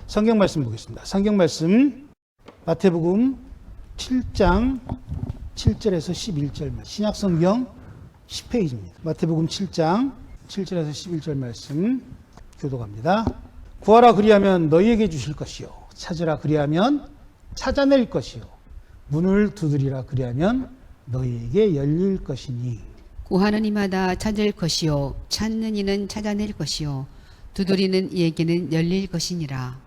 성경 말씀 보겠습니다. 성경 말씀 마태복음 7장 7절에서 11절 말씀. 신약 성경 10페이지입니다. 마태복음 7장 7절에서 11절 말씀 교독합니다. 구하라 그리하면 너희에게 주실 것이요 찾으라 그리하면 찾아낼 것이요 문을 두드리라 그리하면 너희에게 열릴 것이니 구하는 이마다 찾을 것이요 찾는 이는 찾아낼 것이요 두드리는 이에게는 열릴 것이니라.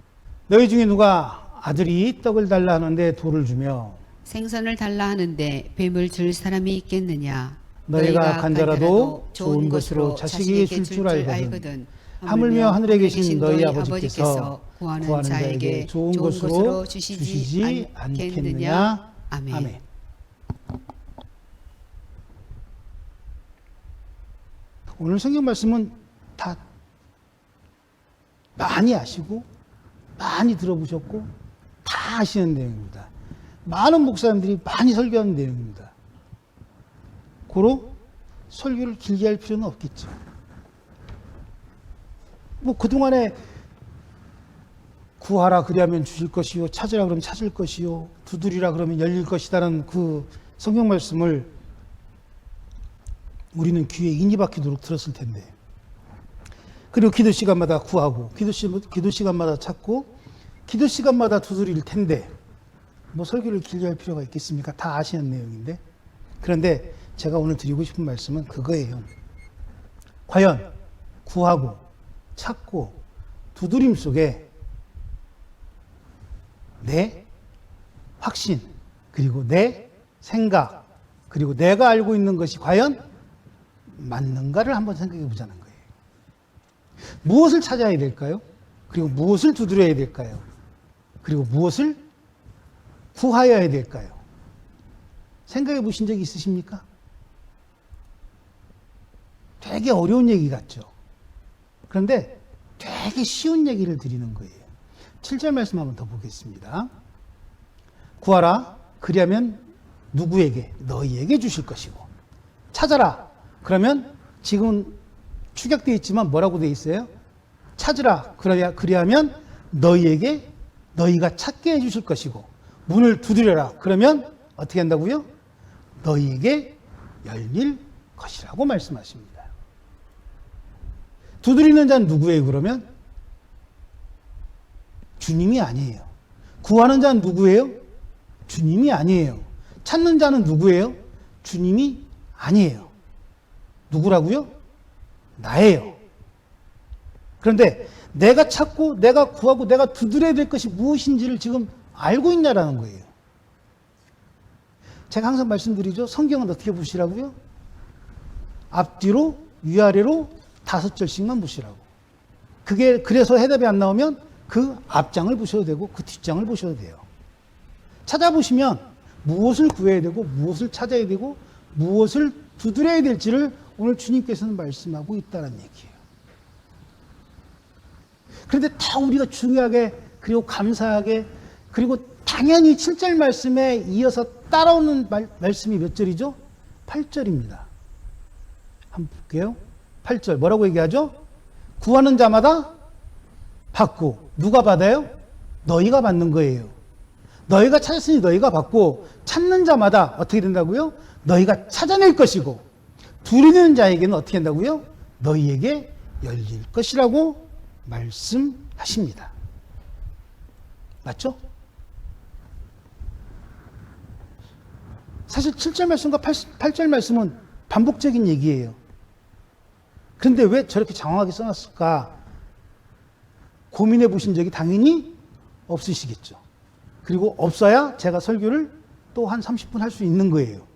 너희 중에 누가 아들이 떡을 달라 하는데 돌을 주며 생선을 달라 하는데 뱀을 줄 사람이 있겠느냐. 너희가 간절하도 좋은 것으로 자식에게 줄 줄 알거든 하물며 하늘에 계신 너희 아버지께서 구하는 자에게 좋은 것으로 주시지 않겠느냐. 아멘. 오늘 성경 말씀은 다 많이 아시고 많이 들어보셨고 다 아시는 내용입니다. 많은 목사님들이 많이 설교하는 내용입니다. 고로 설교를 길게 할 필요는 없겠죠. 뭐 그동안에 구하라 그리하면 주실 것이요 찾으라 그러면 찾을 것이요 두드리라 그러면 열릴 것이다라는 그 성경 말씀을 우리는 귀에 인이 박히도록 들었을 텐데, 그리고 기도 시간마다 구하고 기도 시간마다 찾고 기도 시간마다 두드릴 텐데 뭐 설교를 길게 할 필요가 있겠습니까? 다 아시는 내용인데. 그런데 제가 오늘 드리고 싶은 말씀은 그거예요. 과연 구하고 찾고 두드림 속에 내 확신 그리고 내 생각 그리고 내가 알고 있는 것이 과연 맞는가를 한번 생각해 보자는 거예요. 무엇을 찾아야 될까요? 그리고 무엇을 두드려야 될까요? 그리고 무엇을 구하여야 될까요? 생각해 보신 적이 있으십니까? 되게 어려운 얘기 같죠? 그런데 되게 쉬운 얘기를 드리는 거예요. 7절 말씀 한번 더 보겠습니다. 구하라 그리하면 누구에게? 너희에게 주실 것이고 찾아라 그러면 지금 축약되어 있지만 뭐라고 되어 있어요? 찾으라 그리하면 너희에게 너희가 찾게 해주실 것이고 문을 두드려라 그러면 어떻게 한다고요? 너희에게 열릴 것이라고 말씀하십니다. 두드리는 자는 누구예요 그러면? 주님이 아니에요. 구하는 자는 누구예요? 주님이 아니에요. 찾는 자는 누구예요? 주님이 아니에요. 누구라고요? 나예요. 그런데 내가 찾고 내가 구하고 내가 두드려야 될 것이 무엇인지를 지금 알고 있냐라는 거예요. 제가 항상 말씀드리죠. 성경은 어떻게 보시라고요? 앞뒤로 위아래로 5절씩만 보시라고. 그게 그래서 해답이 안 나오면 그 앞장을 보셔도 되고 그 뒷장을 보셔도 돼요. 찾아보시면 무엇을 구해야 되고 무엇을 찾아야 되고 무엇을 두드려야 될지를 오늘 주님께서는 말씀하고 있다는 얘기예요. 그런데 다 우리가 중요하게 그리고 감사하게 그리고 당연히 7절 말씀에 이어서 따라오는 말씀이 몇 절이죠? 8절입니다. 한번 볼게요. 8절 뭐라고 얘기하죠? 구하는 자마다 받고 누가 받아요? 너희가 받는 거예요. 너희가 찾았으니 너희가 받고 찾는 자마다 어떻게 된다고요? 너희가 찾아낼 것이고 두드리는 자에게는 어떻게 한다고요? 너희에게 열릴 것이라고 말씀하십니다. 맞죠? 사실 7절 말씀과 8절 말씀은 반복적인 얘기예요. 그런데 왜 저렇게 장황하게 써놨을까? 고민해 보신 적이 당연히 없으시겠죠. 그리고 없어야 제가 설교를 또 한 30분 할 수 있는 거예요.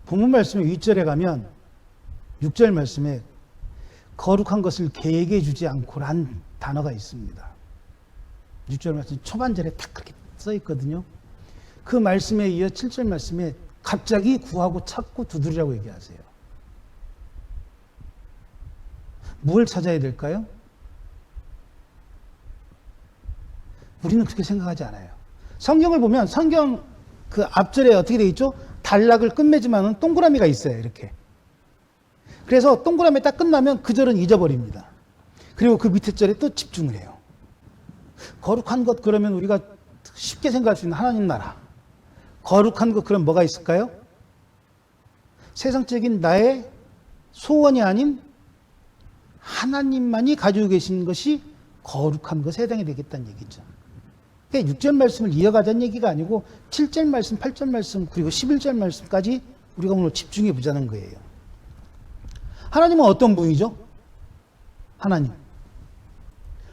본문 말씀의 윗절에 가면 6절 말씀에 거룩한 것을 계획해 주지 않고란 단어가 있습니다. 6절 말씀 초반절에 딱 그렇게 써 있거든요. 그 말씀에 이어 7절 말씀에 갑자기 구하고 찾고 두드리라고 얘기하세요. 뭘 찾아야 될까요? 우리는 그렇게 생각하지 않아요. 성경을 보면 성경 그 앞절에 어떻게 되어 있죠? 단락을 끝맺으면 동그라미가 있어요. 이렇게. 그래서 동그라미 딱 끝나면 그 절은 잊어버립니다. 그리고 그 밑에 절에 또 집중을 해요. 거룩한 것 그러면 우리가 쉽게 생각할 수 있는 하나님 나라. 거룩한 것 그럼 뭐가 있을까요? 세상적인 나의 소원이 아닌 하나님만이 가지고 계신 것이 거룩한 것에 해당이 되겠다는 얘기죠. 그러니까 6절 말씀을 이어가자는 얘기가 아니고 7절 말씀, 8절 말씀, 그리고 11절 말씀까지 우리가 오늘 집중해 보자는 거예요. 하나님은 어떤 분이죠?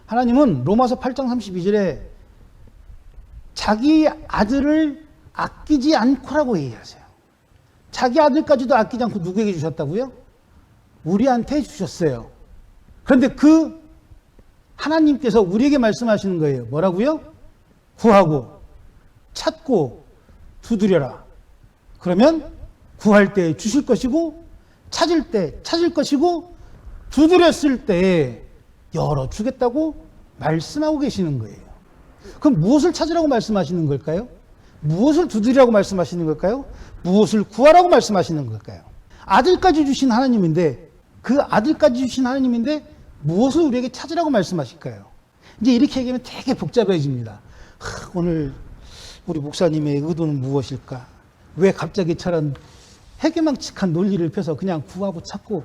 하나님은 로마서 8장 32절에 자기 아들을 아끼지 않고라고 얘기하세요. 자기 아들까지도 아끼지 않고 누구에게 주셨다고요? 우리한테 주셨어요. 그런데 그 하나님께서 우리에게 말씀하시는 거예요. 뭐라고요? 구하고 찾고 두드려라. 그러면 구할 때 주실 것이고 찾을 때 찾을 것이고 두드렸을 때 열어주겠다고 말씀하고 계시는 거예요. 그럼 무엇을 찾으라고 말씀하시는 걸까요? 무엇을 두드리라고 말씀하시는 걸까요? 무엇을 구하라고 말씀하시는 걸까요? 아들까지 주신 하나님인데 그 아들까지 주신 하나님인데 무엇을 우리에게 찾으라고 말씀하실까요? 이제 이렇게 얘기하면 되게 복잡해집니다. 오늘 우리 목사님의 의도는 무엇일까? 왜 갑자기 저런 해괴망측한 논리를 펴서 그냥 구하고 찾고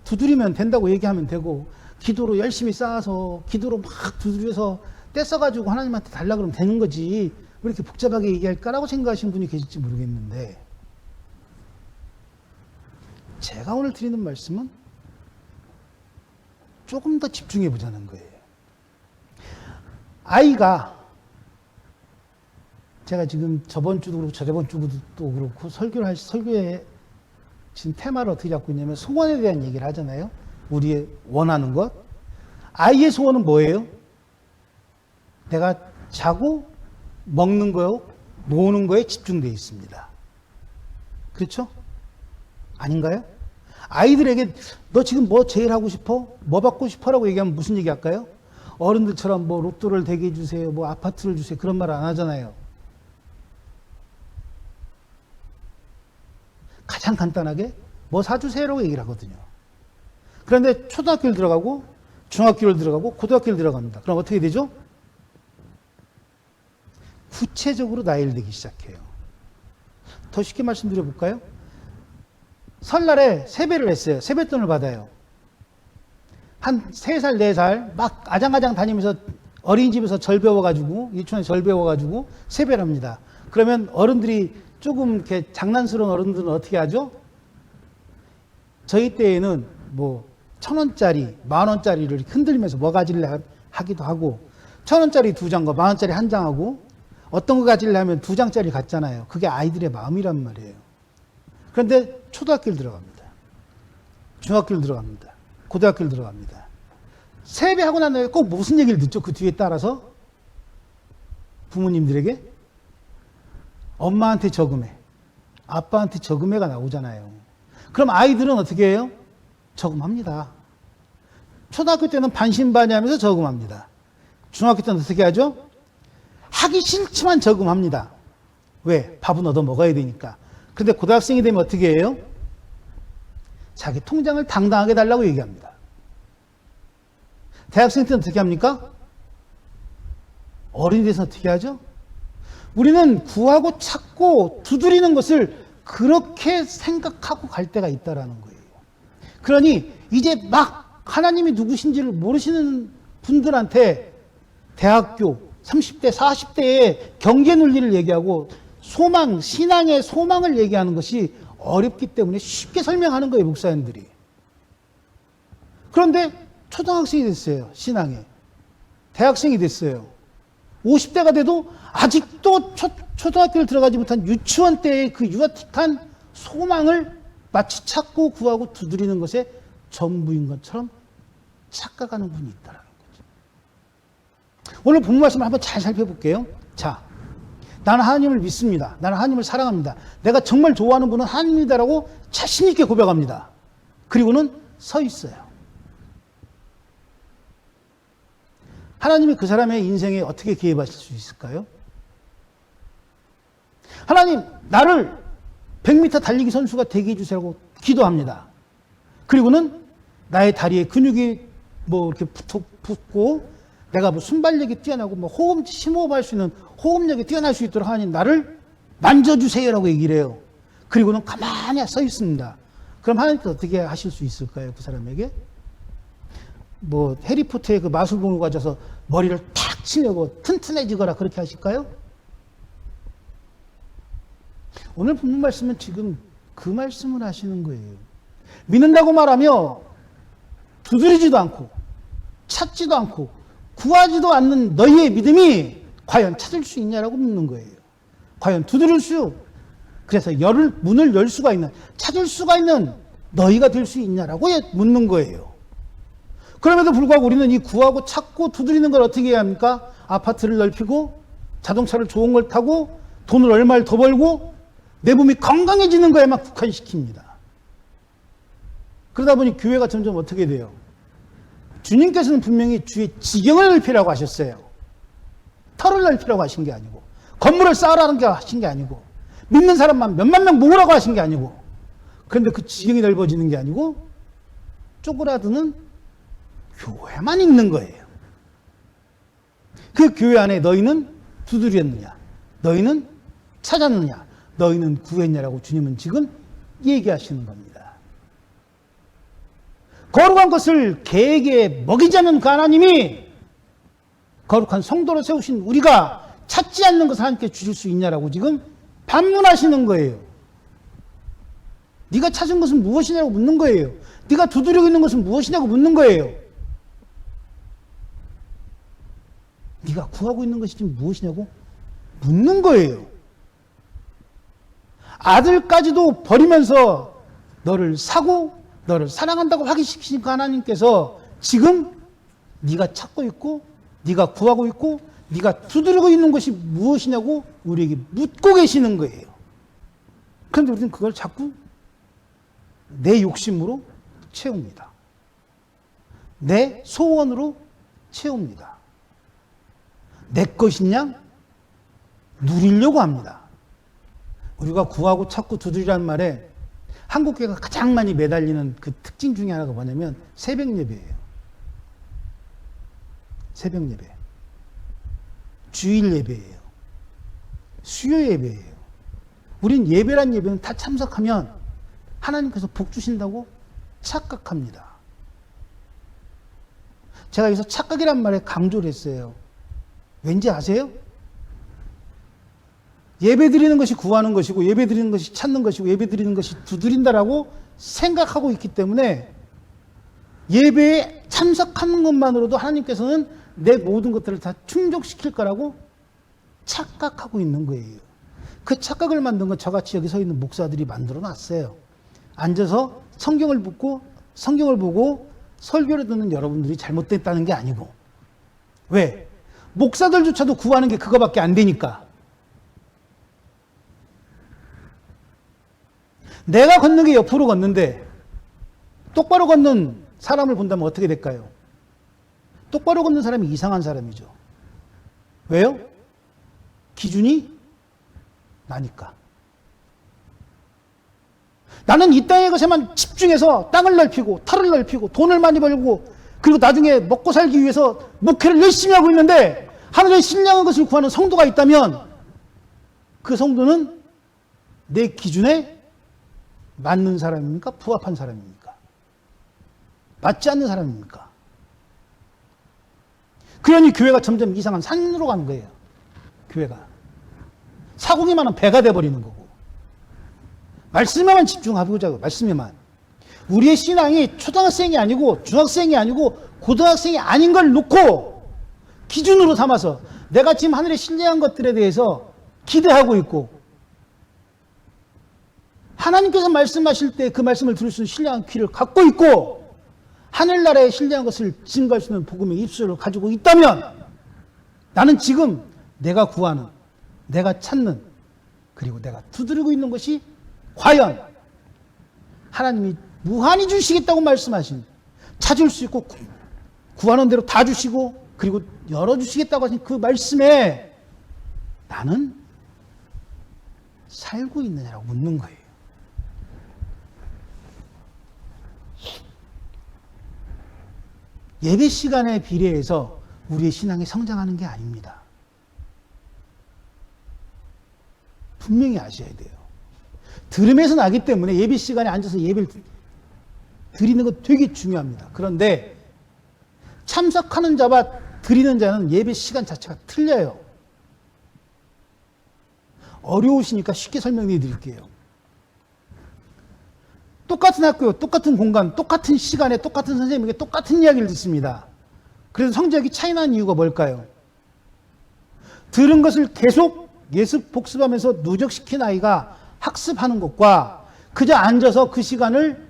두드리면 된다고 얘기하면 되고 기도로 열심히 쌓아서 기도로 막 두드려서 떼써가지고 하나님한테 달라 그러면 되는 거지 왜 이렇게 복잡하게 얘기할까라고 생각하시는 분이 계실지 모르겠는데 제가 오늘 드리는 말씀은 조금 더 집중해 보자는 거예요. 아이가 제가 지금 저번 주도 그렇고 저저번 주도 그렇고 설교에 지금 테마를 어떻게 잡고 있냐면 소원에 대한 얘기를 하잖아요. 우리의 원하는 것. 아이의 소원은 뭐예요? 내가 자고 먹는 거요, 노는 거에 집중되어 있습니다. 그렇죠? 아닌가요? 아이들에게 너 지금 뭐 제일 하고 싶어? 뭐 받고 싶어라고 얘기하면 무슨 얘기 할까요? 어른들처럼 뭐 로또를 대게 해주세요, 뭐 아파트를 주세요 그런 말 안 하잖아요. 가장 간단하게 뭐 사주세요라고 얘기를 하거든요. 그런데 초등학교를 들어가고 중학교를 들어가고 고등학교를 들어갑니다. 그럼 어떻게 되죠? 구체적으로 나이를 들기 시작해요. 더 쉽게 말씀드려 볼까요? 설날에 세배를 했어요. 세뱃돈을 받아요. 한 3살, 4살 막 아장아장 다니면서 어린이집에서 절 배워가지고 유치원에서 절 배워가지고 세배를 합니다. 그러면 어른들이 조금 이렇게 장난스러운 어른들은 어떻게 하죠? 저희 때에는 뭐 1,000원짜리, 10,000원짜리를 흔들면서 뭐 가질래 하기도 하고 1,000원짜리 2장과 10,000원짜리 1장하고 어떤 거 가질래 하면 2장짜리 갔잖아요. 그게 아이들의 마음이란 말이에요. 그런데 초등학교를 들어갑니다. 중학교를 들어갑니다. 고등학교를 들어갑니다. 세배하고 난 다음에 꼭 무슨 얘기를 듣죠? 그 뒤에 따라서 부모님들에게 엄마한테 저금해, 아빠한테 저금해가 나오잖아요. 그럼 아이들은 어떻게 해요? 저금합니다. 초등학교 때는 반신반의하면서 저금합니다. 중학교 때는 어떻게 하죠? 하기 싫지만 저금합니다. 왜? 밥은 얻어 먹어야 되니까. 근데 고등학생이 되면 어떻게 해요? 자기 통장을 당당하게 달라고 얘기합니다. 대학생 때는 어떻게 합니까? 어른이 돼서 어떻게 하죠? 우리는 구하고 찾고 두드리는 것을 그렇게 생각하고 갈 때가 있다라는 거예요. 그러니 이제 막 하나님이 누구신지를 모르시는 분들한테 대학교 30대, 40대의 경제 논리를 얘기하고 소망, 신앙의 소망을 얘기하는 것이 어렵기 때문에 쉽게 설명하는 거예요, 목사님들이. 그런데 초등학생이 됐어요, 신앙에. 대학생이 됐어요. 50대가 돼도 아직도 초등학교를 들어가지 못한 유치원 때의 그 유아틱한 소망을 마치 찾고 구하고 두드리는 것에 전부인 것처럼 착각하는 분이 있다는 거죠. 오늘 본문 말씀을 한번 잘 살펴볼게요. 자, 나는 하나님을 믿습니다. 나는 하나님을 사랑합니다. 내가 정말 좋아하는 분은 하나님이다라고 자신 있게 고백합니다. 그리고는 서 있어요. 하나님이 그 사람의 인생에 어떻게 개입하실 수 있을까요? 하나님, 나를 100m 달리기 선수가 되게 해주세요라고 기도합니다. 그리고는 나의 다리에 근육이 뭐 이렇게 붙고 내가 뭐 순발력이 뛰어나고 뭐 호흡, 심호흡할 수 있는 호흡력이 뛰어날 수 있도록 하니 나를 만져주세요라고 얘기를 해요. 그리고는 가만히 서 있습니다. 그럼 하나님께서 어떻게 하실 수 있을까요? 그 사람에게? 뭐 해리포터의 그 마술봉을 가져서 머리를 탁 치려고 튼튼해지거나 그렇게 하실까요? 오늘 본문 말씀은 지금 그 말씀을 하시는 거예요. 믿는다고 말하며 두드리지도 않고 찾지도 않고 구하지도 않는 너희의 믿음이 과연 찾을 수 있냐라고 묻는 거예요. 과연 두드릴 수, 그래서 문을 열 수가 있는, 찾을 수가 있는 너희가 될 수 있냐라고 묻는 거예요. 그럼에도 불구하고 우리는 이 구하고 찾고 두드리는 걸 어떻게 해야 합니까? 아파트를 넓히고 자동차를 좋은 걸 타고 돈을 얼마를 더 벌고 내 몸이 건강해지는 거에만 국한시킵니다. 그러다 보니 교회가 점점 어떻게 돼요? 주님께서는 분명히 주의 지경을 넓히라고 하셨어요. 터를 넓히라고 하신 게 아니고, 건물을 쌓으라는 게 하신 게 아니고, 믿는 사람만 몇만 명 모으라고 하신 게 아니고, 그런데 그 지경이 넓어지는 게 아니고 쪼그라드는 교회만 있는 거예요. 그 교회 안에 너희는 두드렸느냐, 너희는 찾았느냐, 너희는 구했냐라고 주님은 지금 얘기하시는 겁니다. 거룩한 것을 개에게 먹이자는 그 하나님이 거룩한 성도로 세우신 우리가 찾지 않는 것을 하나님께 주실 수 있냐라고 지금 반문하시는 거예요. 네가 찾은 것은 무엇이냐고 묻는 거예요. 네가 두드리고 있는 것은 무엇이냐고 묻는 거예요. 네가 구하고 있는 것이 지금 무엇이냐고 묻는 거예요. 아들까지도 버리면서 너를 사고 너를 사랑한다고 확인시키신 그 하나님께서 지금 네가 찾고 있고 네가 구하고 있고 네가 두드리고 있는 것이 무엇이냐고 우리에게 묻고 계시는 거예요. 그런데 우리는 그걸 자꾸 내 욕심으로 채웁니다. 내 소원으로 채웁니다. 내 것이냐 누리려고 합니다. 우리가 구하고 찾고 두드리라는 말에 한국교회가 가장 많이 매달리는 그 특징 중에 하나가 뭐냐면 새벽 예배예요. 새벽 예배. 주일 예배예요. 수요 예배예요. 우린 예배란 예배는 다 참석하면 하나님께서 복 주신다고 착각합니다. 제가 여기서 착각이란 말에 강조를 했어요. 왠지 아세요? 예배 드리는 것이 구하는 것이고 예배 드리는 것이 찾는 것이고 예배 드리는 것이 두드린다라고 생각하고 있기 때문에 예배에 참석하는 것만으로도 하나님께서는 내 모든 것들을 다 충족시킬 거라고 착각하고 있는 거예요. 그 착각을 만든 건 저같이 여기 서 있는 목사들이 만들어 놨어요. 앉아서 성경을 보고 설교를 듣는 여러분들이 잘못됐다는 게 아니고. 왜? 목사들조차도 구하는 게 그거밖에 안 되니까. 내가 걷는 게 옆으로 걷는데 똑바로 걷는 사람을 본다면 어떻게 될까요? 똑바로 걷는 사람이 이상한 사람이죠. 왜요? 기준이 나니까. 나는 이 땅의 것에만 집중해서 땅을 넓히고 터를 넓히고 돈을 많이 벌고 그리고 나중에 먹고 살기 위해서 목회를 열심히 하고 있는데 하늘의 신령한 것을 구하는 성도가 있다면 그 성도는 내 기준에 맞는 사람입니까? 부합한 사람입니까? 맞지 않는 사람입니까? 그러니 교회가 점점 이상한 산으로 가는 거예요. 교회가. 사공이만은 배가 돼버리는 거고. 말씀에만 집중하고자 말씀에만. 우리의 신앙이 초등학생이 아니고 중학생이 아니고 고등학생이 아닌 걸 놓고 기준으로 삼아서 내가 지금 하늘의 신령한 것들에 대해서 기대하고 있고 하나님께서 말씀하실 때 그 말씀을 들을 수 있는 신령한 귀를 갖고 있고 하늘나라의 신령한 것을 증거할 수 있는 복음의 입술을 가지고 있다면 나는 지금 내가 구하는, 내가 찾는, 그리고 내가 두드리고 있는 것이 과연 하나님이 무한히 주시겠다고 말씀하신, 찾을 수 있고 구하는 대로 다 주시고 그리고 열어주시겠다고 하신 그 말씀에 나는 살고 있느냐라고 묻는 거예요. 예배 시간에 비례해서 우리의 신앙이 성장하는 게 아닙니다. 분명히 아셔야 돼요. 들음에서 나기 때문에 예배 시간에 앉아서 예배를 드리는 것 되게 중요합니다. 그런데 참석하는 자와 드리는 자는 예배 시간 자체가 틀려요. 어려우시니까 쉽게 설명해 드릴게요. 똑같은 학교, 똑같은 공간, 똑같은 시간에 똑같은 선생님에게 똑같은 이야기를 듣습니다. 그래서 성적이 차이 나는 이유가 뭘까요? 들은 것을 계속 예습 복습하면서 누적시킨 아이가 학습하는 것과 그저 앉아서 그 시간을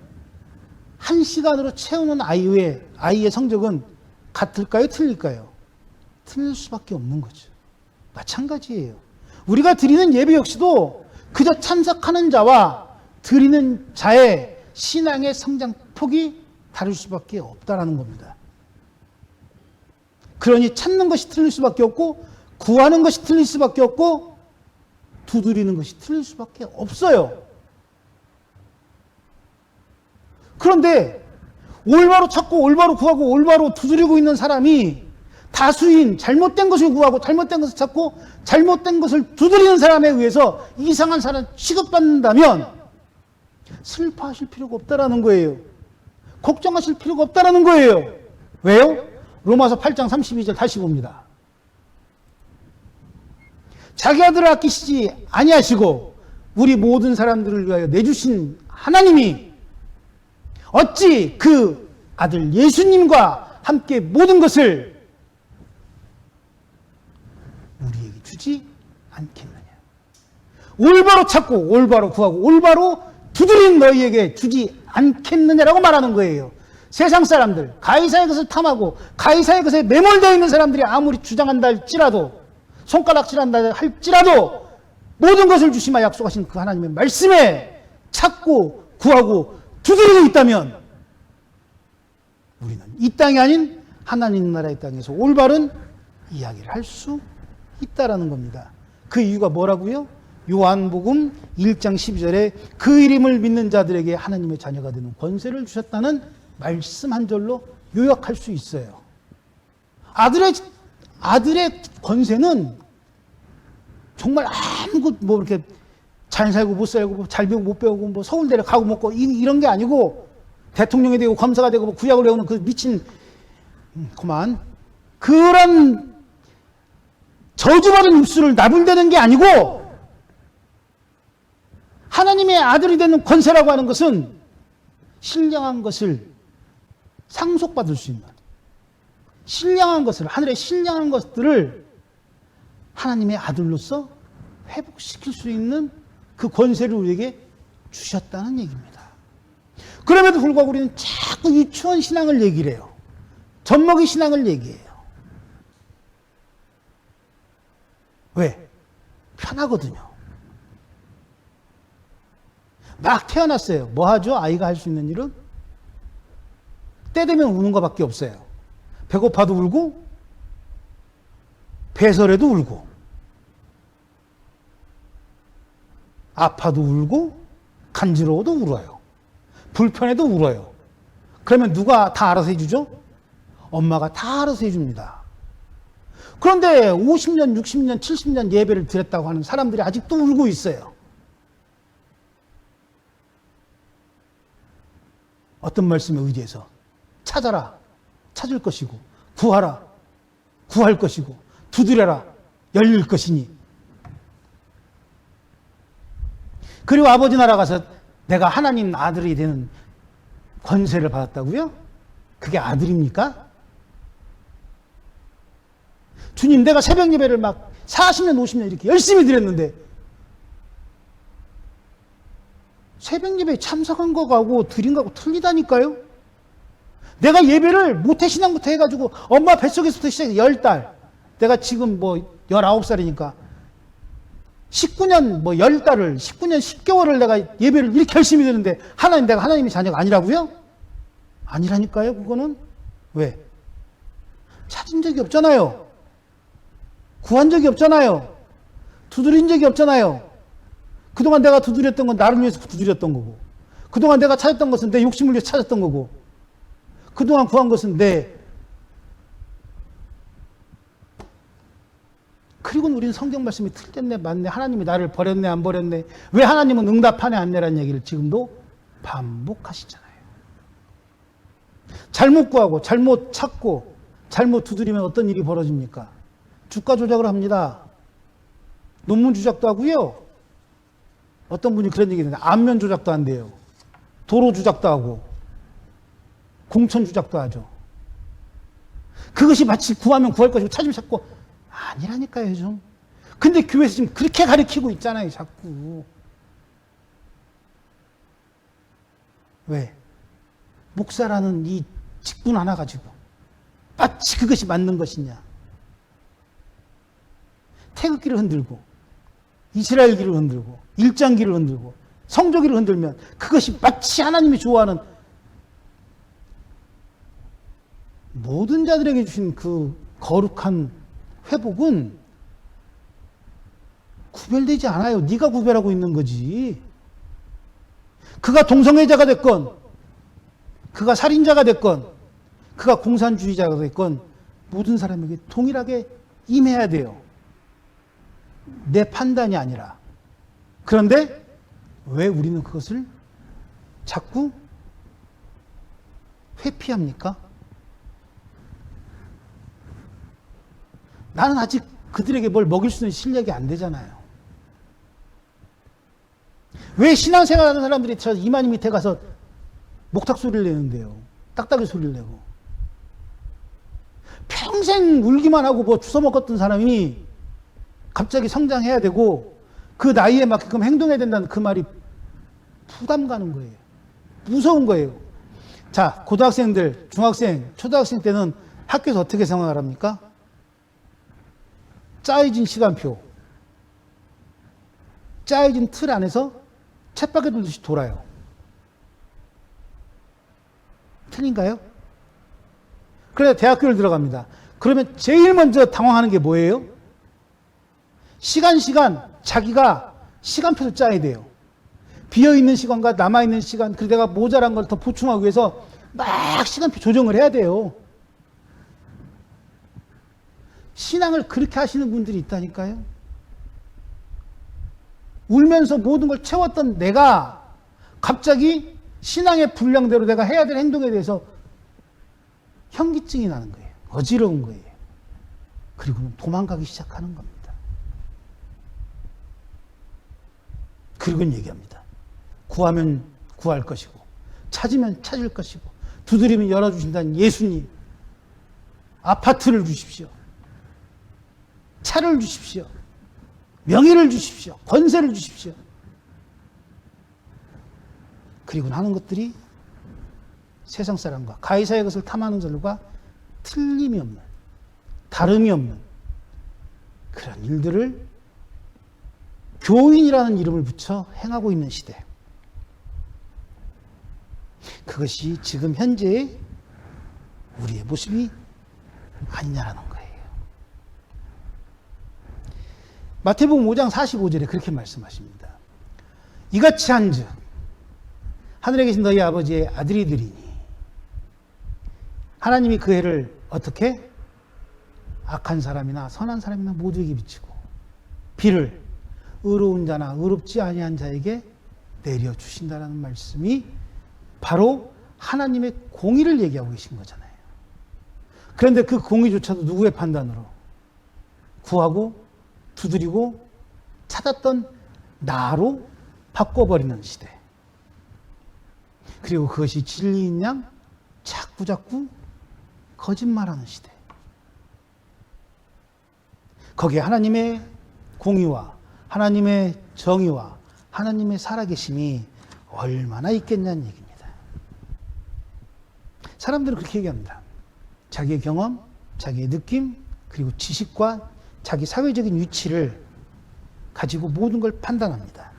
한 시간으로 채우는 아이의 성적은 같을까요? 틀릴까요? 틀릴 수밖에 없는 거죠. 마찬가지예요. 우리가 드리는 예배 역시도 그저 참석하는 자와 드리는 자의 신앙의 성장폭이 다를 수밖에 없다라는 겁니다. 그러니 찾는 것이 틀릴 수밖에 없고 구하는 것이 틀릴 수밖에 없고 두드리는 것이 틀릴 수밖에 없어요. 그런데 올바로 찾고 올바로 구하고 올바로 두드리고 있는 사람이 다수인 잘못된 것을 구하고 잘못된 것을 찾고 잘못된 것을 두드리는 사람에 의해서 이상한 사람 취급받는다면 슬퍼하실 필요가 없다라는 거예요. 걱정하실 필요가 없다라는 거예요. 왜요? 로마서 8장 32절 다시 봅니다. 자기 아들을 아끼시지 아니하시고 우리 모든 사람들을 위하여 내주신 하나님이 어찌 그 아들 예수님과 함께 모든 것을 우리에게 주지 않겠느냐. 올바로 찾고 올바로 구하고 올바로 두드린 너희에게 주지 않겠느냐라고 말하는 거예요. 세상 사람들, 가이사의 것을 탐하고 가이사의 것에 매몰되어 있는 사람들이 아무리 주장한다 할지라도 손가락질한다 할지라도 모든 것을 주시마 약속하신 그 하나님의 말씀에 찾고 구하고 두드리고 있다면 우리는 이 땅이 아닌 하나님 나라의 땅에서 올바른 이야기를 할 수 있다라는 겁니다. 그 이유가 뭐라고요? 요한복음 1장 12절에 그 이름을 믿는 자들에게 하나님의 자녀가 되는 권세를 주셨다는 말씀 한 절로 요약할 수 있어요. 아들의 권세는 정말 아무것도 뭐 이렇게 잘 살고 못 살고 뭐 잘 배우고 못 배우고 뭐 서울대를 가고 먹고 이런 게 아니고 대통령이 되고 검사가 되고 뭐 구약을 외우는 그 미친 그만 그런 저주받은 입술을 나불대는 게 아니고 하나님의 아들이 되는 권세라고 하는 것은 신령한 것을 상속받을 수 있는 신령한 것을 하늘의 신령한 것들을 하나님의 아들로서 회복시킬 수 있는 그 권세를 우리에게 주셨다는 얘기입니다. 그럼에도 불구하고 우리는 자꾸 유치원 신앙을 얘기를 해요. 젖먹이 신앙을 얘기해요. 왜? 편하거든요. 막 태어났어요. 뭐 하죠? 아이가 할 수 있는 일은? 때 되면 우는 것밖에 없어요. 배고파도 울고 배설해도 울고 아파도 울고 간지러워도 울어요. 불편해도 울어요. 그러면 누가 다 알아서 해주죠? 엄마가 다 알아서 해줍니다. 그런데 50년, 60년, 70년 예배를 드렸다고 하는 사람들이 아직도 울고 있어요. 어떤 말씀에 의지해서 찾아라, 찾을 것이고 구하라, 구할 것이고 두드려라, 열릴 것이니. 그리고 아버지 나라 가서 내가 하나님 아들이 되는 권세를 받았다고요? 그게 아들입니까? 주님, 내가 새벽 예배를 막 40년, 50년 이렇게 열심히 드렸는데 새벽 예배에 참석한 거하고 드린 거하고 틀리다니까요? 내가 예배를 모태신앙부터 해가지고 엄마 뱃속에서부터 시작해서 10달, 내가 지금 뭐 19살이니까 19년 뭐 10달을 19년 10개월을 내가 예배를 이렇게 열심히 드는데 하나님, 내가 하나님의 자녀가 아니라고요? 아니라니까요. 그거는. 왜? 찾은 적이 없잖아요. 구한 적이 없잖아요. 두드린 적이 없잖아요. 그동안 내가 두드렸던 건 나를 위해서 두드렸던 거고, 그동안 내가 찾았던 것은 내 욕심을 위해서 찾았던 거고, 그동안 구한 것은 내 결국은 우리는 성경 말씀이 틀렸네, 맞네, 하나님이 나를 버렸네, 안 버렸네, 왜 하나님은 응답하네, 안 내라는 얘기를 지금도 반복하시잖아요. 잘못 구하고, 잘못 찾고, 잘못 두드리면 어떤 일이 벌어집니까? 주가 조작을 합니다. 논문 조작도 하고요. 어떤 분이 그런 얘기 했는데, 안면 조작도 한대요. 도로 조작도 하고, 공천 조작도 하죠. 그것이 마치 구하면 구할 것이고 찾으면 찾고, 아니라니까요, 요즘. 근데 교회에서 지금 그렇게 가르치고 있잖아요, 자꾸. 왜? 목사라는 이 직분 하나 가지고 마치 그것이 맞는 것이냐. 태극기를 흔들고, 이스라엘기를 흔들고, 일장기를 흔들고, 성조기를 흔들면 그것이 마치 하나님이 좋아하는 모든 자들에게 주신 그 거룩한 회복은 구별되지 않아요. 네가 구별하고 있는 거지. 그가 동성애자가 됐건, 그가 살인자가 됐건, 그가 공산주의자가 됐건 모든 사람에게 동일하게 임해야 돼요. 내 판단이 아니라. 그런데 왜 우리는 그것을 자꾸 회피합니까? 나는 아직 그들에게 뭘 먹일 수 있는 실력이 안 되잖아요. 왜 신앙생활하는 사람들이 저 이만희 밑에 가서 목탁 소리를 내는데요. 딱딱이 소리를 내고. 평생 울기만 하고 뭐 주워 먹었던 사람이 갑자기 성장해야 되고 그 나이에 맞게끔 행동해야 된다는 그 말이 부담 가는 거예요. 무서운 거예요. 자, 고등학생들, 중학생, 초등학생 때는 학교에서 어떻게 생활을 합니까? 짜여진 시간표, 짜여진 틀 안에서 쳇바퀴 돌듯이 돌아요. 틀린가요? 그래서 대학교를 들어갑니다. 그러면 제일 먼저 당황하는 게 뭐예요? 시간 자기가 시간표를 짜야 돼요. 비어있는 시간과 남아있는 시간, 그리고 내가 모자란 걸 더 보충하기 위해서 막 시간표 조정을 해야 돼요. 신앙을 그렇게 하시는 분들이 있다니까요. 울면서 모든 걸 채웠던 내가 갑자기 신앙의 분량대로 내가 해야 될 행동에 대해서 현기증이 나는 거예요. 어지러운 거예요. 그리고는 도망가기 시작하는 겁니다. 그리고는 얘기합니다. 구하면 구할 것이고, 찾으면 찾을 것이고, 두드리면 열어주신다는 예수님. 아파트를 주십시오. 차를 주십시오. 명예를 주십시오. 권세를 주십시오. 그리고 하는 것들이 세상 사람과 가이사의 것을 탐하는 자들과 틀림이 없는, 다름이 없는 그런 일들을 교인이라는 이름을 붙여 행하고 있는 시대. 그것이 지금 현재의 우리의 모습이 아니냐라는 거예요. 마태복음 5장 45절에 그렇게 말씀하십니다. 이같이 한즉 하늘에 계신 너희 아버지의 아들이 되리니 하나님이 그 해를 어떻게? 악한 사람이나 선한 사람이나 모두에게 비치고 비를 의로운 자나 의롭지 아니한 자에게 내려주신다는 말씀이 바로 하나님의 공의를 얘기하고 계신 거잖아요. 그런데 그 공의조차도 누구의 판단으로? 구하고 두드리고 찾았던 나로 바꿔버리는 시대. 그리고 그것이 진리인 양 자꾸 거짓말하는 시대. 거기에 하나님의 공의와 하나님의 정의와 하나님의 살아계심이 얼마나 있겠냐는 얘기입니다. 사람들은 그렇게 얘기합니다. 자기의 경험, 자기의 느낌, 그리고 지식과 자기 사회적인 위치를 가지고 모든 걸 판단합니다.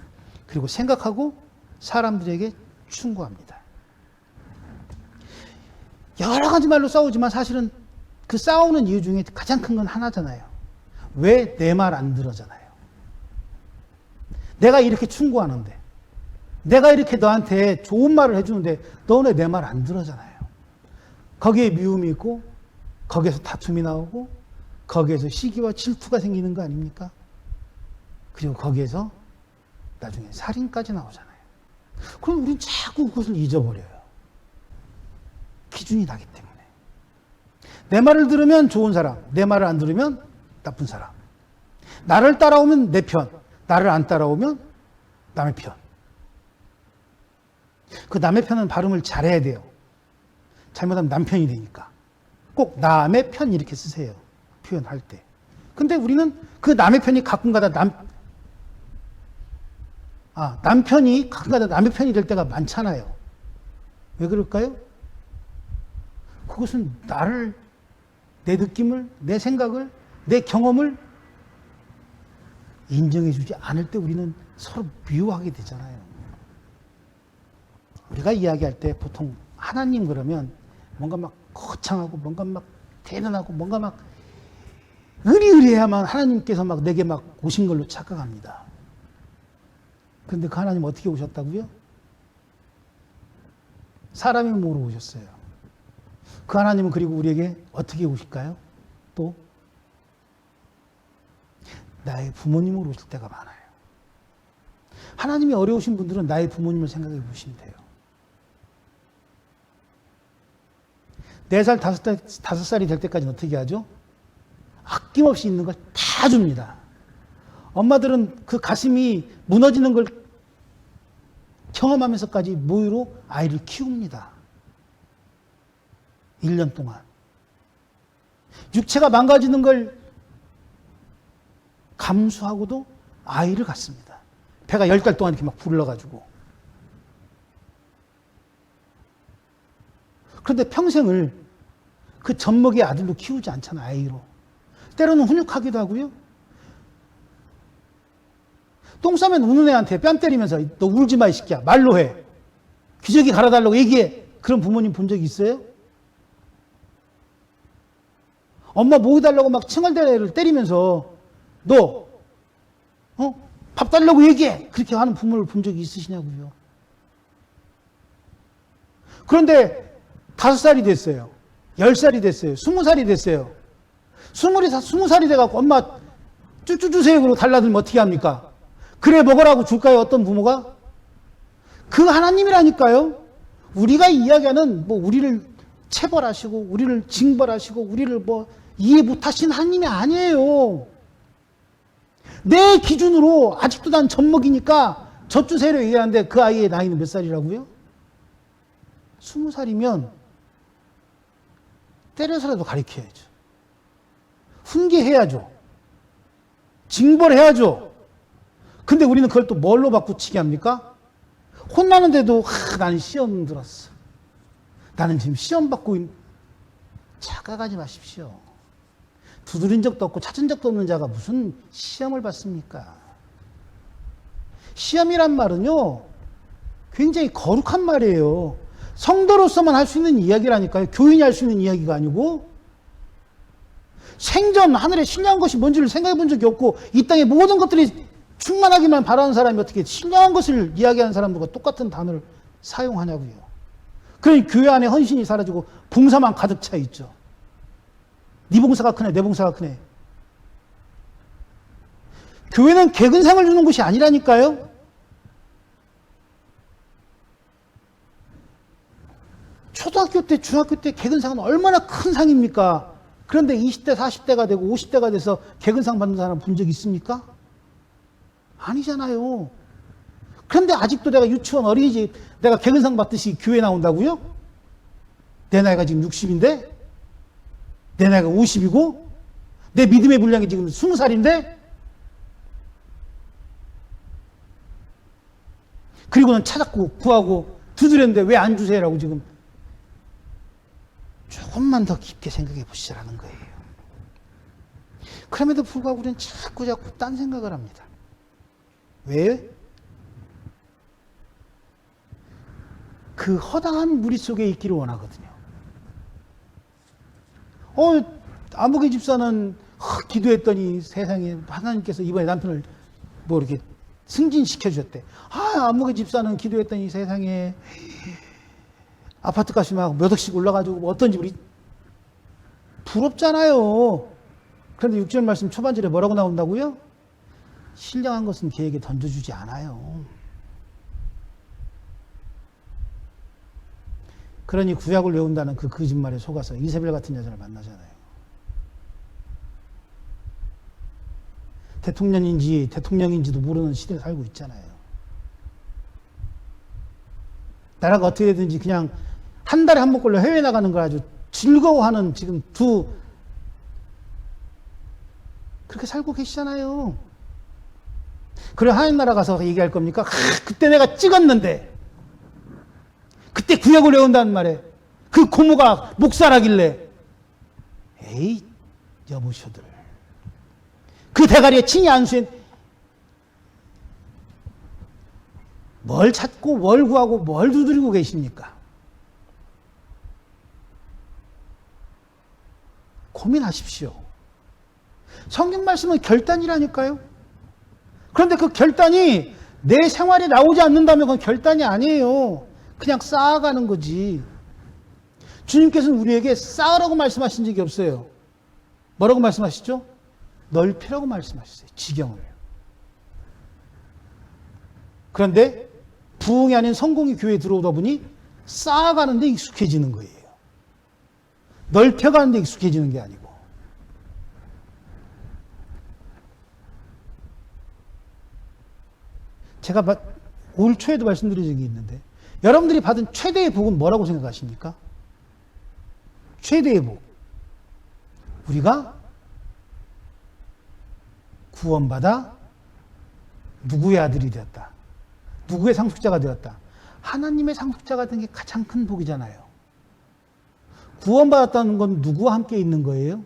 그리고 생각하고 사람들에게 충고합니다. 여러 가지 말로 싸우지만 사실은 그 싸우는 이유 중에 가장 큰 건 하나잖아요. 왜 내 말 안 들어잖아요. 내가 이렇게 충고하는데, 내가 이렇게 너한테 좋은 말을 해주는데 너는 내 말 안 들어잖아요. 거기에 미움이 있고, 거기에서 다툼이 나오고, 거기에서 시기와 질투가 생기는 거 아닙니까? 그리고 거기에서 나중에 살인까지 나오잖아요. 그럼 우린 자꾸 그것을 잊어버려요. 기준이 나기 때문에. 내 말을 들으면 좋은 사람, 내 말을 안 들으면 나쁜 사람. 나를 따라오면 내 편, 나를 안 따라오면 남의 편. 그 남의 편은 발음을 잘해야 돼요. 잘못하면 남편이 되니까. 꼭 남의 편 이렇게 쓰세요. 표현할 때. 근데 우리는 그 남의 편이 가끔가다 남편이 가끔가다 남의 편이 될 때가 많잖아요. 왜 그럴까요? 그것은 나를, 내 느낌을, 내 생각을, 내 경험을 인정해주지 않을 때 우리는 서로 미워하게 되잖아요. 우리가 이야기할 때 보통 하나님 그러면 뭔가 막 거창하고 뭔가 막 대단하고 뭔가 막 의리의리해야만 하나님께서 막 내게 막 오신 걸로 착각합니다. 그런데 그 하나님 어떻게 오셨다고요? 사람의 몸으로 오셨어요. 그 하나님은 그리고 우리에게 어떻게 오실까요? 또 나의 부모님으로 오실 때가 많아요. 하나님이 어려우신 분들은 나의 부모님을 생각해 보시면 돼요. 4살, 5살이 될 때까지는 어떻게 하죠? 아낌없이 있는 걸 다 줍니다. 엄마들은 그 가슴이 무너지는 걸 경험하면서까지 모유로 아이를 키웁니다. 1년 동안. 육체가 망가지는 걸 감수하고도 아이를 갖습니다. 배가 10달 동안 이렇게 막 불러가지고. 그런데 평생을 그 젖먹이 아들로 키우지 않잖아, 아이로. 때로는 훈육하기도 하고요. 똥 싸면 우는 애한테 뺨 때리면서 너 울지 마, 이 새끼야. 말로 해. 기저귀 갈아달라고 얘기해. 그런 부모님 본 적 있어요? 엄마 모여달라고 막 칭얼대를 때리면서 너 밥 달라고 얘기해. 그렇게 하는 부모를 본 적이 있으시냐고요. 그런데 5살이 됐어요. 10살이 됐어요. 20살이 됐어요. 20살이 돼갖고 엄마 쭈쭈 주세요. 그러고 달라들면 어떻게 합니까? 그래 먹으라고 줄까요? 어떤 부모가? 그 하나님이라니까요. 우리가 이야기하는 뭐 우리를 체벌하시고 우리를 징벌하시고 우리를 뭐 이해 못하신 하나님이 아니에요. 내 기준으로 아직도 난 젖먹이니까 젖 주세요 얘기하는데 그 아이의 나이는 몇 살이라고요? 20살이면 때려서라도 가르쳐야죠. 훈계해야죠. 징벌해야죠. 근데 우리는 그걸 또 뭘로 바꾸치게 합니까? 혼나는데도 나는 시험 들었어. 나는 지금 시험 받고 착각하지 마십시오. 두드린 적도 없고 찾은 적도 없는 자가 무슨 시험을 받습니까? 시험이란 말은요, 굉장히 거룩한 말이에요. 성도로서만 할 수 있는 이야기라니까요. 교인이 할 수 있는 이야기가 아니고, 생전 하늘에 신령한 것이 뭔지를 생각해 본 적이 없고, 이 땅의 모든 것들이 충만하기만 바라는 사람이 어떻게 신령한 것을 이야기하는 사람들과 똑같은 단어를 사용하냐고요. 그러니 교회 안에 헌신이 사라지고 봉사만 가득 차 있죠. 네 봉사가 크네, 내 봉사가 크네. 교회는 개근상을 주는 곳이 아니라니까요. 초등학교 때, 중학교 때 개근상은 얼마나 큰 상입니까? 그런데 20대, 40대가 되고 50대가 돼서 개근상 받는 사람 본 적 있습니까? 아니잖아요. 그런데 아직도 내가 유치원 어린이집 내가 개근상 받듯이 교회 나온다고요? 내 나이가 지금 60인데? 내 나이가 50이고? 내 믿음의 분량이 지금 20살인데? 그리고는 찾았고 구하고 두드렸는데 왜 안 주세요라고 지금 조금만 더 깊게 생각해 보시라는 거예요. 그럼에도 불구하고 우리는 자꾸 딴 생각을 합니다. 왜? 그 허당한 무리 속에 있기를 원하거든요. 아무개 집사는 기도했더니 세상에 하나님께서 이번에 남편을 뭐 이렇게 승진시켜 주셨대. 아무개 집사는 기도했더니 세상에 아파트 값이 막 몇 억씩 올라가지고 뭐 어떤 집 우리 부럽잖아요. 그런데 6절 말씀 초반절에 뭐라고 나온다고요? 신령한 것은 걔에게 던져주지 않아요. 그러니 구약을 외운다는 그 거짓말에 속아서 이세벨 같은 여자를 만나잖아요. 대통령인지도 모르는 시대에 살고 있잖아요. 나라가 어떻게 되든지 그냥 한 달에 한 번꼴로 해외 나가는 걸 아주 즐거워하는 지금 그렇게 살고 계시잖아요. 그래 하나님 나라 가서 얘기할 겁니까? 그때 내가 찍었는데, 그때 구약을 외운다는 말에 그 고모가 목사라길래, 에이 여보셔들, 그 대가리에 친히 안수해 뭘 찾고 뭘 구하고 뭘 두드리고 계십니까? 고민하십시오. 성경 말씀은 결단이라니까요. 그런데 그 결단이 내 생활에 나오지 않는다면 그건 결단이 아니에요. 그냥 쌓아가는 거지. 주님께서는 우리에게 쌓으라고 말씀하신 적이 없어요. 뭐라고 말씀하시죠? 넓히라고 말씀하셨어요. 지경을. 그런데 부흥이 아닌 성공이 교회에 들어오다 보니 쌓아가는 데 익숙해지는 거예요. 넓혀가는 데 익숙해지는 게 아니고. 제가 올 초에도 말씀드린 적이 있는데, 여러분들이 받은 최대의 복은 뭐라고 생각하십니까? 최대의 복. 우리가 구원받아 누구의 아들이 되었다. 누구의 상속자가 되었다. 하나님의 상속자가 된 게 가장 큰 복이잖아요. 구원받았다는 건 누구와 함께 있는 거예요?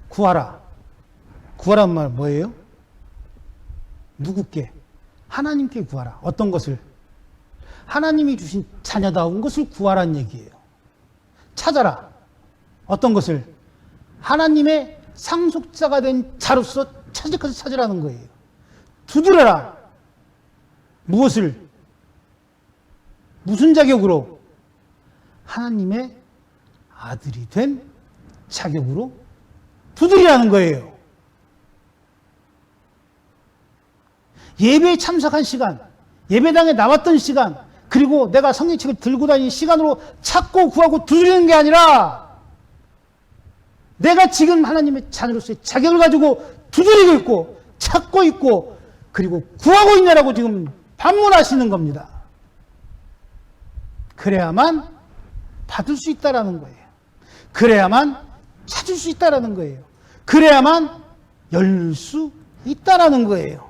구하라. 구하란 말 뭐예요? 누구께? 하나님께 구하라. 어떤 것을? 하나님이 주신 자녀다운 것을 구하란 얘기예요. 찾아라. 어떤 것을? 하나님의 상속자가 된 자로서 찾을 것을 찾으라는 거예요. 두드려라. 무엇을? 무슨 자격으로? 하나님의 아들이 된 자격으로 두드리라는 거예요. 예배에 참석한 시간, 예배당에 나왔던 시간, 그리고 내가 성경책을 들고 다니는 시간으로 찾고 구하고 두드리는 게 아니라, 내가 지금 하나님의 자녀로서의 자격을 가지고 두드리고 있고 찾고 있고 그리고 구하고 있냐라고 지금 반문하시는 겁니다. 그래야만 받을 수 있다라는 거예요. 그래야만 찾을 수 있다라는 거예요. 그래야만 열릴 수 있다라는 거예요.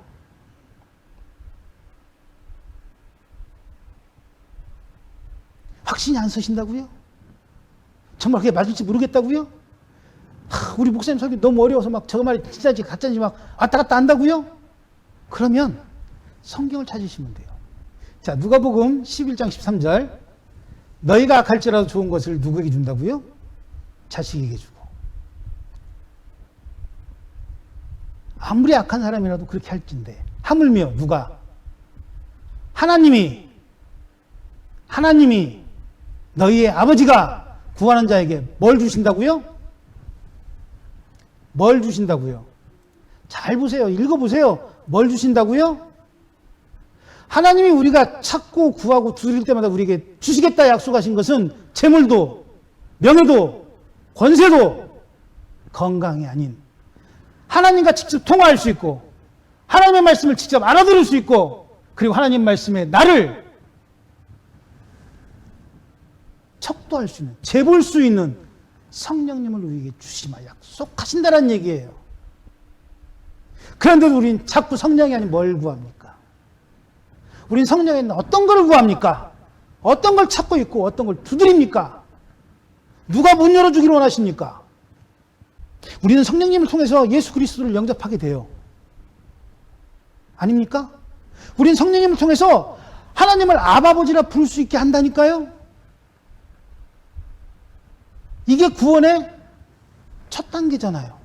확신이 안 서신다고요? 정말 그게 맞을지 모르겠다고요? 우리 목사님 설교 너무 어려워서 막 저거 말이 진짜인지 가짜인지 막 왔다 갔다 한다고요? 그러면 성경을 찾으시면 돼요. 자, 누가복음 11장 13절. 너희가 갈지라도 좋은 것을 누구에게 준다고요? 자식에게 주고. 아무리 악한 사람이라도 그렇게 할진데, 하물며 누가? 하나님이 너희의 아버지가 구하는 자에게 뭘 주신다고요? 뭘 주신다고요? 잘 보세요. 읽어보세요. 뭘 주신다고요? 하나님이 우리가 찾고 구하고 두드릴 때마다 우리에게 주시겠다 약속하신 것은 재물도, 명예도, 권세도, 건강이 아닌 하나님과 직접 통화할 수 있고 하나님의 말씀을 직접 알아들을 수 있고 그리고 하나님 말씀에 나를 척도할 수 있는, 재볼 수 있는 성령님을 우리에게 주시마 약속하신다는 얘기예요. 그런데 우린 자꾸 성령이 아닌 뭘 구합니까? 우린 성령에 있는 어떤 걸 구합니까? 어떤 걸 찾고 있고 어떤 걸 두드립니까? 누가 문 열어주기를 원하십니까? 우리는 성령님을 통해서 예수 그리스도를 영접하게 돼요. 아닙니까? 우린 성령님을 통해서 하나님을 아버지라 부를 수 있게 한다니까요. 이게 구원의 첫 단계잖아요.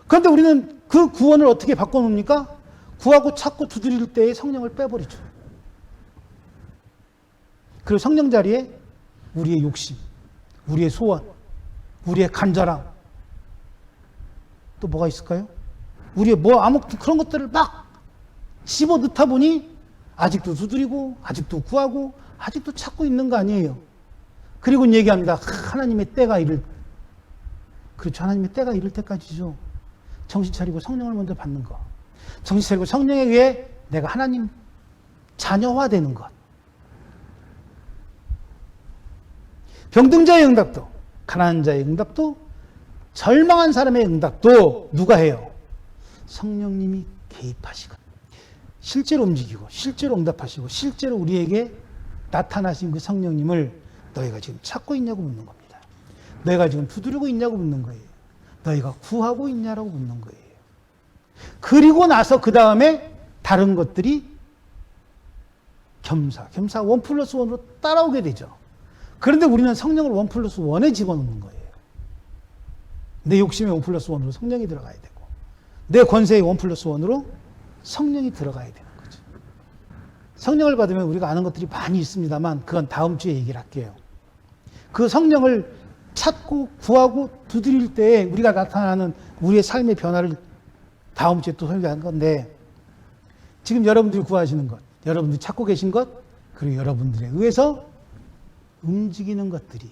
그런데 우리는 그 구원을 어떻게 바꿔놓습니까? 구하고 찾고 두드릴 때에 성령을 빼버리죠. 그리고 성령 자리에 우리의 욕심, 우리의 소원, 우리의 간절함, 또 뭐가 있을까요? 우리의 뭐 아무튼 그런 것들을 막 씹어 넣다 보니 아직도 두드리고 아직도 구하고 아직도 찾고 있는 거 아니에요. 그리고 얘기합니다. 하나님의 때가 이를, 그렇죠. 하나님의 때가 이를 때까지죠. 정신 차리고 성령을 먼저 받는 것. 정신 차리고 성령에 의해 내가 하나님 자녀화되는 것. 병든 자의 응답도, 가난한 자의 응답도, 절망한 사람의 응답도 누가 해요? 성령님이 개입하시거든요. 실제로 움직이고 실제로 응답하시고 실제로 우리에게 나타나신 그 성령님을 너희가 지금 찾고 있냐고 묻는 겁니다. 너희가 지금 두드리고 있냐고 묻는 거예요. 너희가 구하고 있냐라고 묻는 거예요. 그리고 나서 그 다음에 다른 것들이 겸사 1+1으로 따라오게 되죠. 그런데 우리는 성령을 1+1에 집어넣는 거예요. 내 욕심의 1+1으로 성령이 들어가야 되고 내 권세의 1+1으로 성령이 들어가야 되는 거죠. 성령을 받으면 우리가 아는 것들이 많이 있습니다만 그건 다음 주에 얘기를 할게요. 그 성령을 찾고 구하고 두드릴 때에 우리가 나타나는 우리의 삶의 변화를 다음 주에 또 설교한 건데, 지금 여러분들이 구하시는 것, 여러분들이 찾고 계신 것, 그리고 여러분들에 의해서 움직이는 것들이,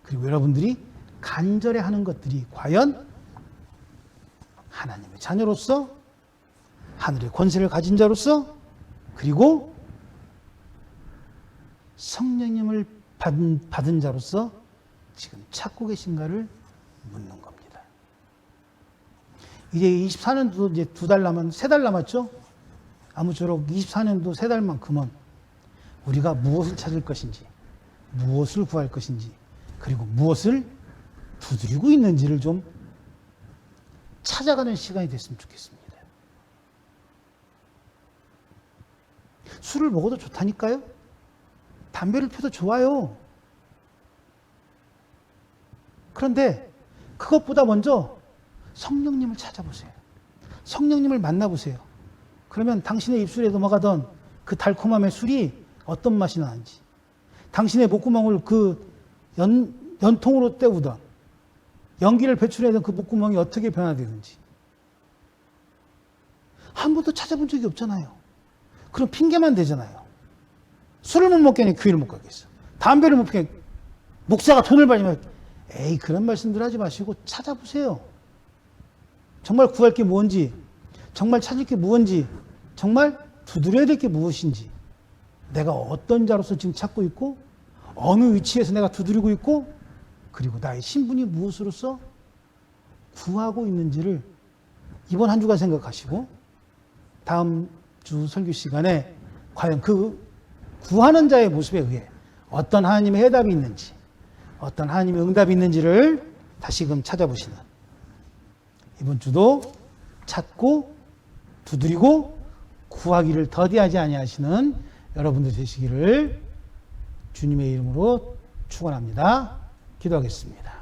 그리고 여러분들이 간절히 하는 것들이 과연 하나님의 자녀로서, 하늘의 권세를 가진 자로서, 그리고 성령님을 받은 자로서 지금 찾고 계신가를 묻는 겁니다. 이제 24년도 이제 3달 남았죠? 아무쪼록 24년도 3달만큼은 우리가 무엇을 찾을 것인지, 무엇을 구할 것인지, 그리고 무엇을 두드리고 있는지를 좀 찾아가는 시간이 됐으면 좋겠습니다. 술을 먹어도 좋다니까요? 담배를 피워도 좋아요. 그런데 그것보다 먼저 성령님을 찾아보세요. 성령님을 만나보세요. 그러면 당신의 입술에 넘어가던 그 달콤함의 술이 어떤 맛이 나는지, 당신의 목구멍을 그 연통으로 때우던 연기를 배출하던 그 목구멍이 어떻게 변화되는지 한 번도 찾아본 적이 없잖아요. 그럼 핑계만 대잖아요. 술을 못 먹겠니? 교회를 못 가겠어. 담배를 못 피겠니? 목사가 돈을 받으면, 에이, 그런 말씀들 하지 마시고 찾아보세요. 정말 구할 게 뭔지, 정말 찾을 게 무엇인지, 정말 두드려야 될 게 무엇인지, 내가 어떤 자로서 지금 찾고 있고, 어느 위치에서 내가 두드리고 있고, 그리고 나의 신분이 무엇으로서 구하고 있는지를 이번 한 주간 생각하시고, 다음 주 설교 시간에 과연 그 구하는 자의 모습에 의해 어떤 하나님의 해답이 있는지, 어떤 하나님의 응답이 있는지를 다시금 찾아보시는, 이번 주도 찾고 두드리고 구하기를 더디하지 아니하시는 여러분들 되시기를 주님의 이름으로 축원합니다. 기도하겠습니다.